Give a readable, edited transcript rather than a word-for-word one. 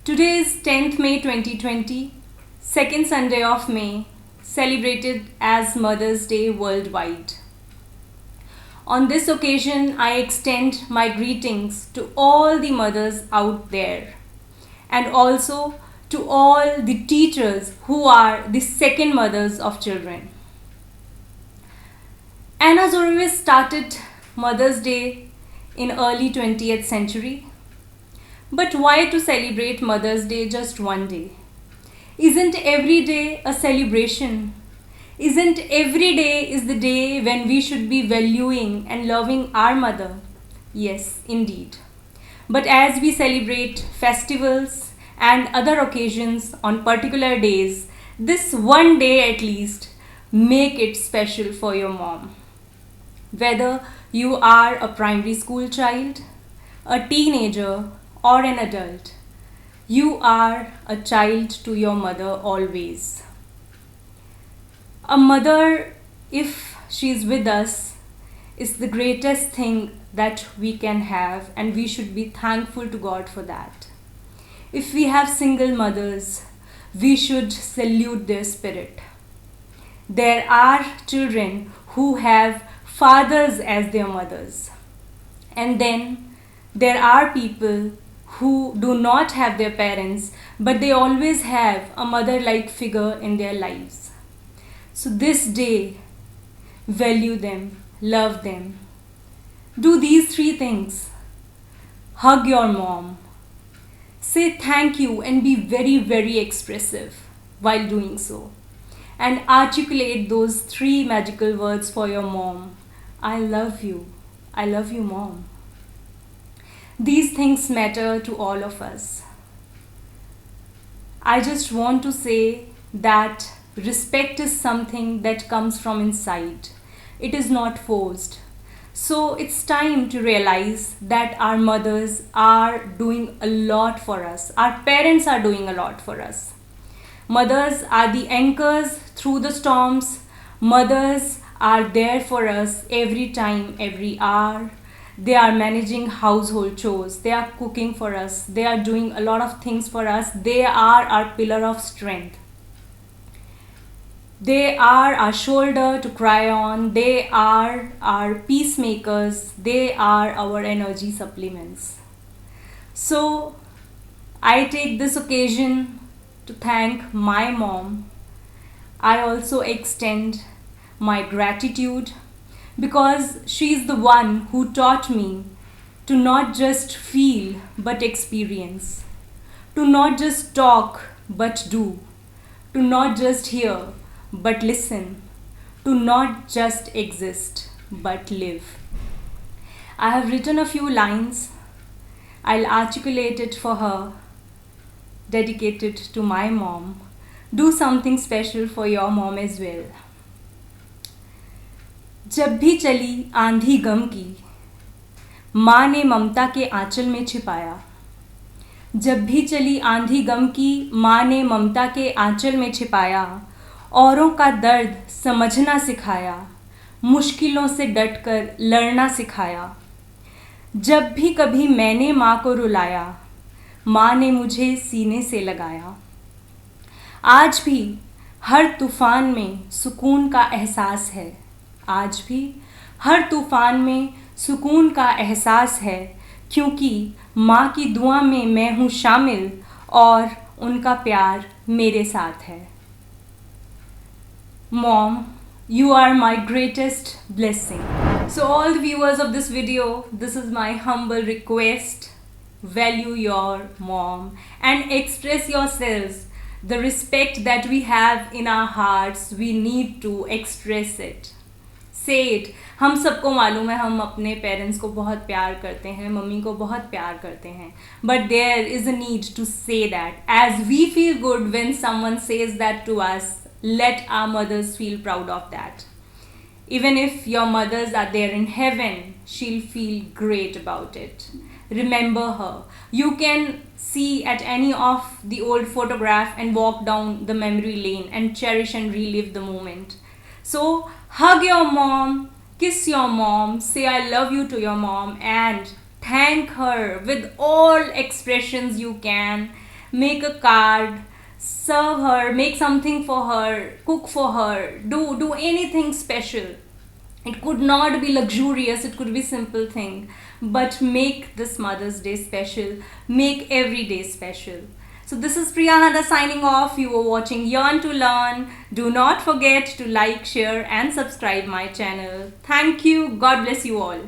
Today is 10th May 2020, second Sunday of May, celebrated as Mother's Day worldwide. On this occasion, I extend my greetings to all the mothers out there and also to all the teachers who are the second mothers of children. Anna Zorowitz started Mother's Day in early 20th century. But why to celebrate Mother's Day just one day? Isn't every day a celebration? Isn't every day is the day when we should be valuing and loving our mother? Yes, indeed. But as we celebrate festivals and other occasions on particular days, this one day at least, make it special for your mom. Whether you are a primary school child, a teenager, or an adult, you are a child to your mother always. A mother, if she is with us, is the greatest thing that we can have, and we should be thankful to God for that. If we have single mothers, we should salute their spirit. There are children who have fathers as their mothers. And then there are people who do not have their parents, but they always have a mother-like figure in their lives. So this day, value them, love them. Do these three things. Hug your mom. Say thank you and be very, very expressive while doing so. And articulate those three magical words for your mom. I love you. I love you, mom. These things matter to all of us. I just want to say that respect is something that comes from inside. It is not forced. So it's time to realize that our mothers are doing a lot for us. Our parents are doing a lot for us. Mothers are the anchors through the storms. Mothers are there for us every time, every hour. They are managing household chores. They are cooking for us. They are doing a lot of things for us. They are our pillar of strength. They are our shoulder to cry on. They are our peacemakers. They are our energy supplements. So I take this occasion to thank my mom. I also extend my gratitude because she is the one who taught me to not just feel but experience, to not just talk but do, to not just hear but listen, to not just exist but live. I have written a few lines. I'll articulate it for her, dedicated to my mom. Do something special for your mom as well. जब भी चली आंधी गम की, माँ ने ममता के आंचल में छिपाया. जब भी चली आंधी गम की, माँ ने ममता के आंचल में छिपाया. औरों का दर्द समझना सिखाया, मुश्किलों से डटकर लड़ना सिखाया. जब भी कभी मैंने माँ को रुलाया, माँ ने मुझे सीने से लगाया. आज भी हर तूफान में सुकून का एहसास है. आज भी हर तूफान में सुकून का एहसास है, क्योंकि माँ की दुआ में मैं हूँ शामिल और उनका प्यार मेरे साथ है. Mom, you are my greatest blessing. So all the viewers of this video, this is my humble request. Value your mom and express yourselves. The respect that we have in our hearts, we need to express it. Say it. हम सबको मालूम है, हम अपने parents को बहुत प्यार करते हैं, मम्मी को बहुत प्यार करते हैं. But there is a need to say that. As we feel good when someone says that to us, let our mothers feel proud of that. Even if your mothers are there in heaven, she'll feel great about it. Remember her. You can see at any of the old photograph and walk down the memory lane and cherish and relive the moment. So hug your mom, kiss your mom, say I love you to your mom, and thank her with all expressions you can. make a card, serve her, make something for her, cook for her, do anything special. It could not be luxurious, it could be simple thing, but make this Mother's Day special, make every day special. So this is Priya Handa signing off. You are watching Yearn to Learn. Do not forget to like, share and subscribe my channel. Thank you. God bless you all.